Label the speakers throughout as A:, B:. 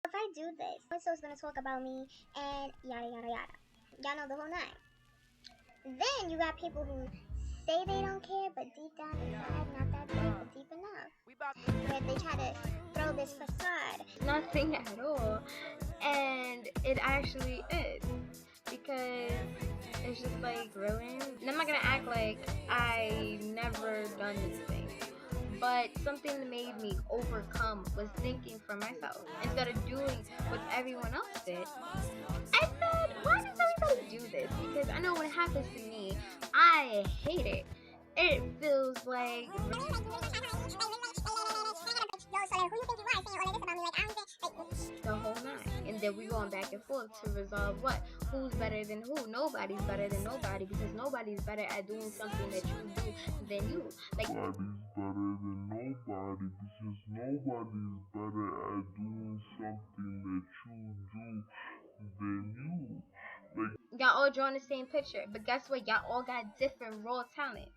A: If I do this, so-and-so's gonna talk about me and yada yada yada. Y'all know the whole nine. Then you got people who say they don't care, but deep down inside, not that deep, but deep enough. Where they try to throw this facade.
B: Nothing at all. And it actually is. Because it's just like, really? And I'm not gonna act like I never done these things. But something that made me overcome was thinking for myself. Instead of doing what everyone else did, I said, why does everybody do this? Because I know when it happens to me, I hate it. It feels like the whole nine. And then we going back and forth to resolve what? Who's better than who? Nobody's better than nobody, because nobody's better at doing something that you do than you. Like,
C: nobody's better than nobody, because nobody's better at doing something that you do than you.
B: y'all all drawing the same picture, but guess what? Y'all all got different raw talent.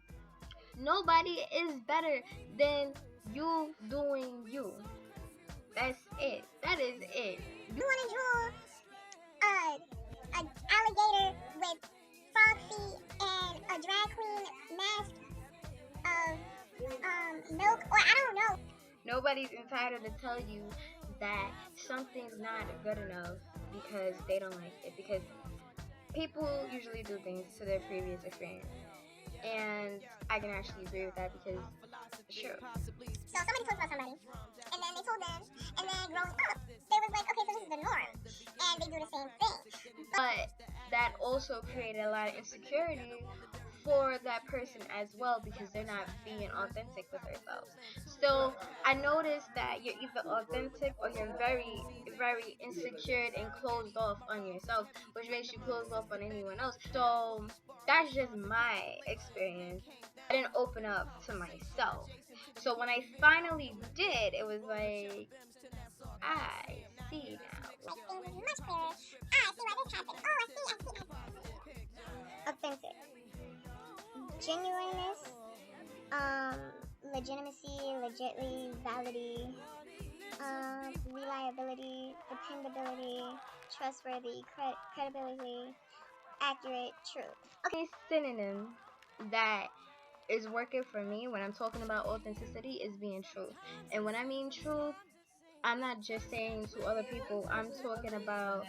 B: Nobody is better than you doing you. That's it. That is it.
A: You wanna draw an alligator with frog feet and a drag queen mask of milk, or I don't know.
B: Nobody's entitled to tell you that something's not good enough because they don't like it. Because people usually do things to their previous experience. And I can actually agree with that because it's true.
A: So somebody talked about somebody, and then they told them, and then growing up, they was like, okay, so this is the norm, and they do the same thing.
B: But that also created a lot of insecurity for that person as well, because they're not being authentic with themselves. So I noticed that you're either authentic or you're very, very insecure and closed off on yourself, which makes you closed off on anyone else. So that's just my experience. I didn't open up to myself. So when I finally did, it was like, I see now.
A: Like things is much clearer. I see why this happened. Oh, I see. Authentic. Genuineness, legitimacy, legitly, validity, reliability, dependability, trustworthy, credibility, accurate, true.
B: Okay, synonym that is working for me when I'm talking about authenticity is being truth. And when I mean truth, I'm not just saying to other people, I'm talking about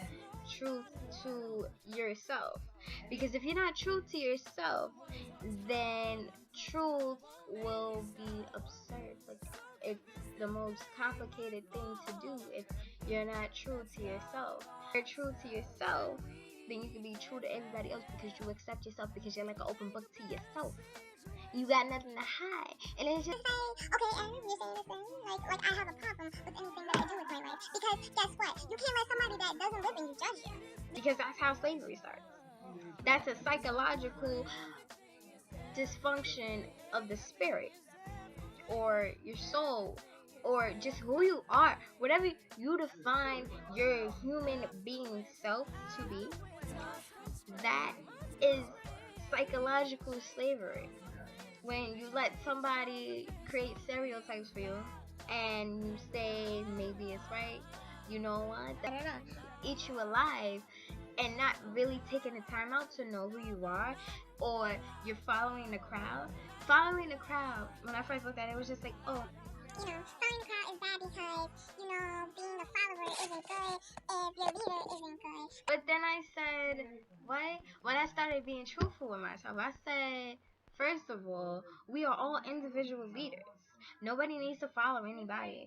B: truth to yourself. Because if you're not true to yourself, then truth will be absurd. Like, it's the most complicated thing to do if you're not true to yourself. If you're true to yourself, then you can be true to everybody else because you accept yourself, because you're like an open book to yourself. You got nothing to hide. And it's just
A: like, okay, Aaron, you're saying this thing, like I have a problem with anything that I do with my life. Because guess what? You can't let somebody that doesn't live in you judge you.
B: because that's how slavery starts. That's a psychological dysfunction of the spirit or your soul or just who you are. Whatever you define your human being self to be, that is psychological slavery. When you let somebody create stereotypes for you and you say maybe it's right, you know what, that eat you alive, and not really taking the time out to know who you are, or you're following the crowd. Following the crowd, when I first looked at it, it was just like, oh,
A: you know, following the crowd is bad because, you know, being a follower isn't good if your leader isn't good.
B: But then I said, what? When I started being truthful with myself, I said, first of all, we are all individual leaders. Nobody needs to follow anybody.